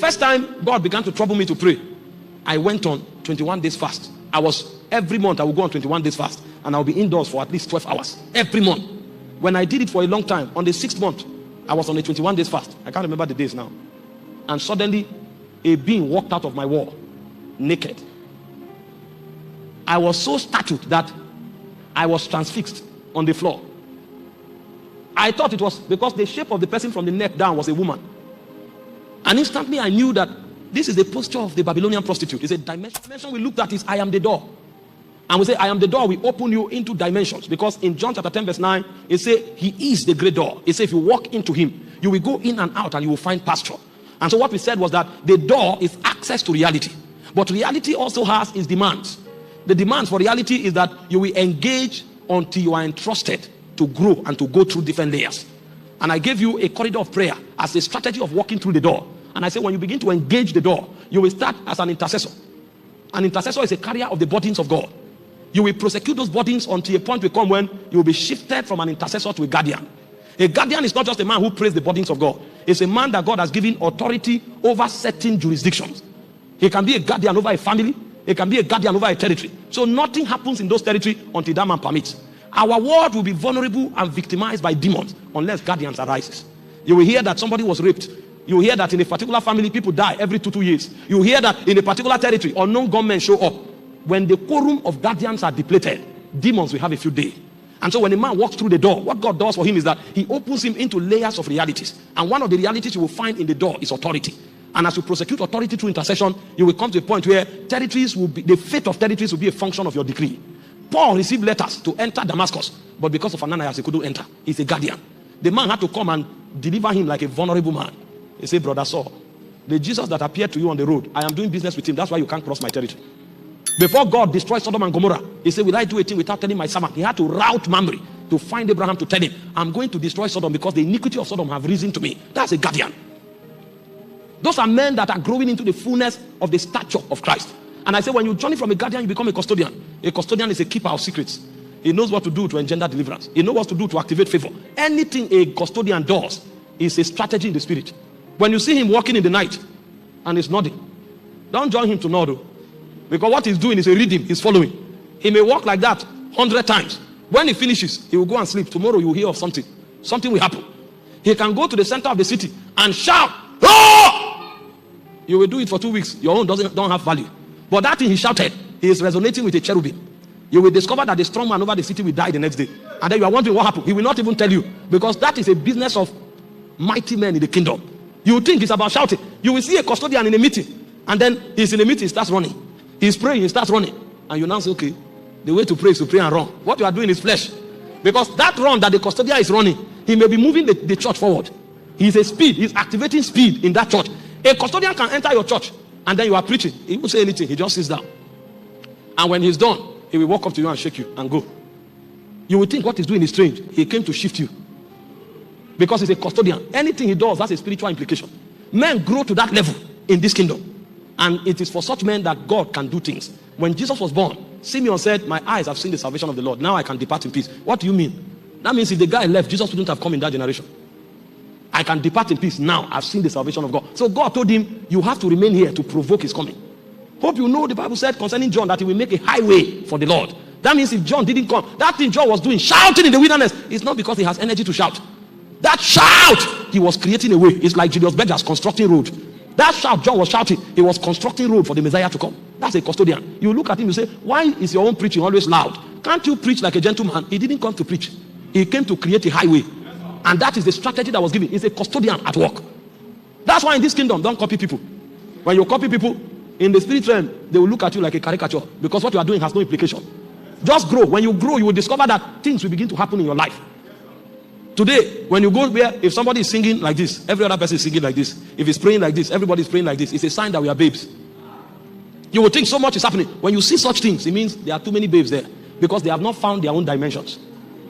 first time God began to trouble me to pray, I went on 21 days fast. Every month I would go on 21 days fast, and I'll be indoors for at least 12 hours every month. When I did it for a long time, on the 6th month, I was on a 21 days fast. I can't remember the days now. And suddenly, a being walked out of my wall, naked. I was so startled that I was transfixed on the floor. I thought it was because the shape of the person from the neck down was a woman. And instantly I knew that this is the posture of the Babylonian prostitute. It's a dimension we looked at is I am the door. And we say, I am the door. We open you into dimensions. Because in John chapter 10 verse 9, it says, he is the great door. It says, if you walk into him, you will go in and out and you will find pasture. And so what we said was that the door is access to reality. But reality also has its demands. The demands for reality is that you will engage until you are entrusted to grow and to go through different layers. And I gave you a corridor of prayer as a strategy of walking through the door. And I said, when you begin to engage the door, you will start as an intercessor. An intercessor is a carrier of the burdens of God. You will prosecute those burdens until a point will come when you will be shifted from an intercessor to a guardian. A guardian is not just a man who prays the burdens of God. It's a man that God has given authority over certain jurisdictions. He can be a guardian over a family. He can be a guardian over a territory. So nothing happens in those territories until that man permits. Our world will be vulnerable and victimized by demons unless guardians arises. You will hear that somebody was raped. You will hear that in a particular family, people die every 2 years. You will hear that in a particular territory, unknown gunmen show up. When the quorum of guardians are depleted, demons will have a few days. And so when a man walks through the door, what God does for him is that he opens him into layers of realities. And one of the realities you will find in the door is authority. And as you prosecute authority through intercession, you will come to a point where territories will be, the fate of territories will be a function of your decree. Paul received letters to enter Damascus, but because of Ananias, he couldn't enter. He's a guardian. The man had to come and deliver him like a vulnerable man. He said, brother Saul, the Jesus that appeared to you on the road, I am doing business with him. That's why you can't cross my territory. Before God destroyed Sodom and Gomorrah, he said, will I do a thing without telling my servant? He had to route Mamre to find Abraham to tell him, I'm going to destroy Sodom because the iniquity of Sodom have risen to me. That's a guardian. Those are men that are growing into the fullness of the stature of Christ. And I say, when you journey from a guardian, you become a custodian. A custodian is a keeper of secrets. He knows what to do to engender deliverance. He knows what to do to activate favor. Anything a custodian does is a strategy in the spirit. When you see him walking in the night and he's nodding, don't join him to nod. Because what he's doing is a rhythm he's following. He may walk like that 100 times. When he finishes, he will go and sleep. Tomorrow you will hear of something. Something will happen. He can go to the center of the city and shout, "Oh!" You will do it for 2 weeks. Your own don't have value. But that thing he shouted, he is resonating with a cherubim. You will discover that the strong man over the city will die the next day. And then you are wondering what happened. He will not even tell you. Because that is a business of mighty men in the kingdom. You think it's about shouting. You will see a custodian in a meeting. And then he's in a meeting, he starts running. He's praying, he starts running. And you now say, okay, the way to pray is to pray and run. What you are doing is flesh. Because that run that the custodian is running, he may be moving the church forward. He's activating speed in that church. A custodian can enter your church and then you are preaching. He won't say anything, he just sits down. And when he's done, he will walk up to you and shake you and go. You will think what he's doing is strange. He came to shift you. Because he's a custodian. Anything he does, that's a spiritual implication. Men grow to that level in this kingdom. And it is for such men that God can do things. When Jesus was born, Simeon said, my eyes have seen the salvation of the Lord. Now I can depart in peace. What do you mean? That means if the guy left, Jesus wouldn't have come in that generation. I can depart in peace. Now I've seen the salvation of God. So God told him, you have to remain here to provoke his coming. Hope you know the Bible said concerning John that he will make a highway for the Lord. That means if John didn't come, that thing John was doing, shouting in the wilderness, it's not because he has energy to shout. That shout, he was creating a way. It's like Julius Berger's constructing road. That shout John was shouting, he was constructing road for the Messiah to come. That's a custodian. You look at him, you say, why is your own preaching always loud? Can't you preach like a gentleman? He didn't come to preach. He came to create a highway. And that is the strategy that was given. He's a custodian at work. That's why in this kingdom, don't copy people. When you copy people, in the spirit realm, they will look at you like a caricature. Because what you are doing has no implication. Just grow. When you grow, you will discover that things will begin to happen in your life. Today, when you go where, if somebody is singing like this, every other person is singing like this. If he's praying like this, everybody is praying like this. It's a sign that we are babes. You will think so much is happening. When you see such things, it means there are too many babes there. Because they have not found their own dimensions.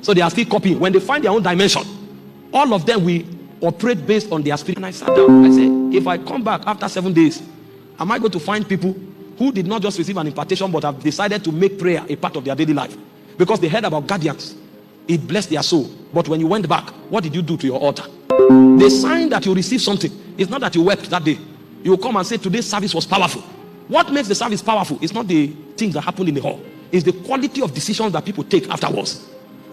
So they are still copying. When they find their own dimension, all of them will operate based on their spirit. And I sat down. I said, if I come back after 7 days, am I going to find people who did not just receive an impartation, but have decided to make prayer a part of their daily life? Because they heard about guardians. It blessed their soul. But when you went back, what did you do to your altar? The sign that you received something is not that you wept that day. You will come and say, today's service was powerful. What makes the service powerful is not the things that happen in the hall. It's the quality of decisions that people take afterwards.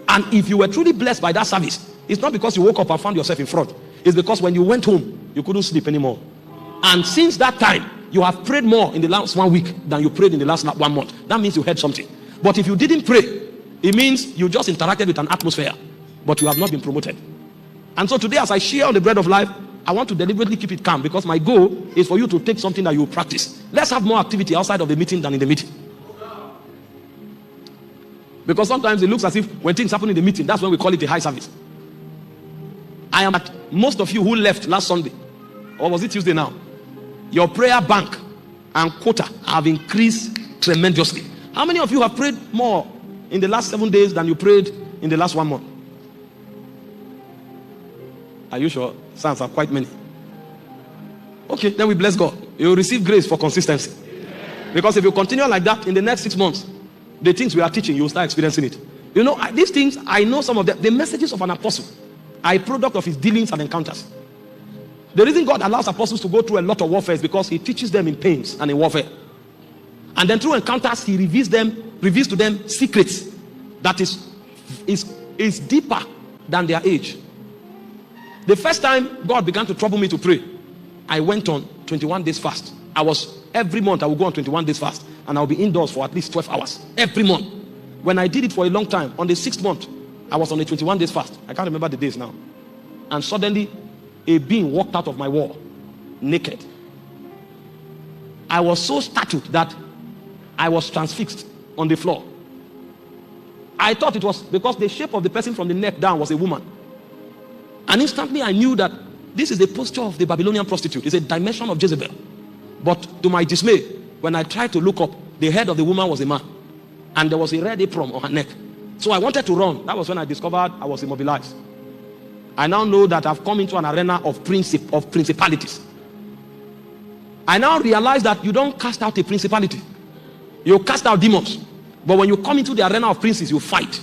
And if you were truly blessed by that service, it's not because you woke up and found yourself in front. It's because when you went home, you couldn't sleep anymore. And since that time, you have prayed more in the last 1 week than you prayed in the last 1 month. That means you heard something. But if you didn't pray, it means you just interacted with an atmosphere, but you have not been promoted. And so today, as I share on the bread of life, I want to deliberately keep it calm, because my goal is for you to take something that you will practice. Let's have more activity outside of the meeting than in the meeting. Because sometimes it looks as if when things happen in the meeting, that's when we call it a high service. I am at most of you who left last Sunday, or was it Tuesday now? Your prayer bank and quota have increased tremendously. How many of you have prayed more in the last 7 days than you prayed in the last 1 month? Are you sure? Sounds are quite many. Okay, then we bless God. You will receive grace for consistency. Because if you continue like that in the next 6 months, the things we are teaching, you will start experiencing it. You know, these things, I know some of them. The messages of an apostle are a product of his dealings and encounters. The reason God allows apostles to go through a lot of warfare is because he teaches them in pains and in warfare. And then through encounters, he reveals to them secrets that is deeper than their age. The first time God began to trouble me to pray, I went on 21 days fast. Every month I would go on 21 days fast, and I'll be indoors for at least 12 hours every month. When I did it for a long time, on the 6th month, I was on a 21 days fast. I can't remember the days now. And suddenly, a being walked out of my wall, naked. I was so startled that I was transfixed on the floor. I thought it was because the shape of the person from the neck down was a woman. And instantly I knew that this is the posture of the Babylonian prostitute. It's a dimension of Jezebel. But to my dismay, when I tried to look up, the head of the woman was a man. And there was a red apron on her neck. So I wanted to run. That was when I discovered I was immobilized. I now know that I've come into an arena of principalities. I now realize that you don't cast out a principality. You cast out demons. But when you come into the arena of princes, you fight.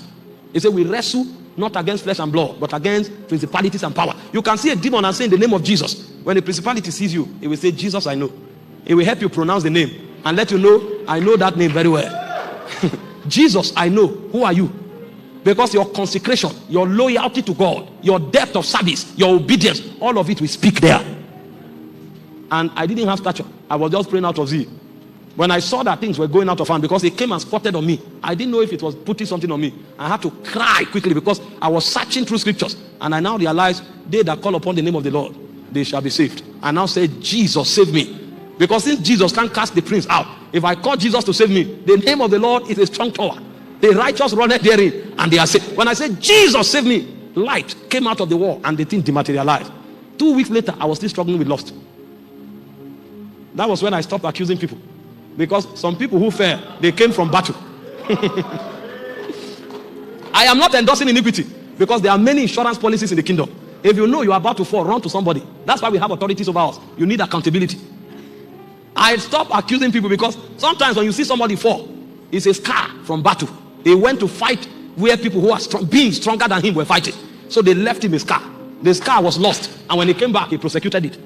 They say we wrestle not against flesh and blood, but against principalities and power. You can see a demon and say in the name of Jesus. When the principality sees you, it will say, Jesus, I know. It will help you pronounce the name and let you know, I know that name very well. Jesus, I know. Who are you? Because your consecration, your loyalty to God, your depth of service, your obedience, all of it will speak there. And I didn't have stature. I was just praying out of zeal. When I saw that things were going out of hand, because they came and squatted on me, I didn't know if it was putting something on me. I had to cry quickly because I was searching through scriptures. And I now realized, they that call upon the name of the Lord, they shall be saved. I now said, Jesus, save me. Because since Jesus can't cast the prince out, if I call Jesus to save me, the name of the Lord is a strong tower. The righteous run therein and they are saved. When I said, Jesus, save me, light came out of the wall and the thing dematerialized. 2 weeks later, I was still struggling with lust. That was when I stopped accusing people. Because some people who fell, they came from battle. I am not endorsing iniquity, because there are many insurance policies in the kingdom. If you know you are about to fall, run to somebody. That's why we have authorities over us. You need accountability. I stop accusing people because sometimes when you see somebody fall, it's a scar from battle. They went to fight where people who are being stronger than him were fighting. So they left him a scar. The scar was lost, and when he came back, he prosecuted it.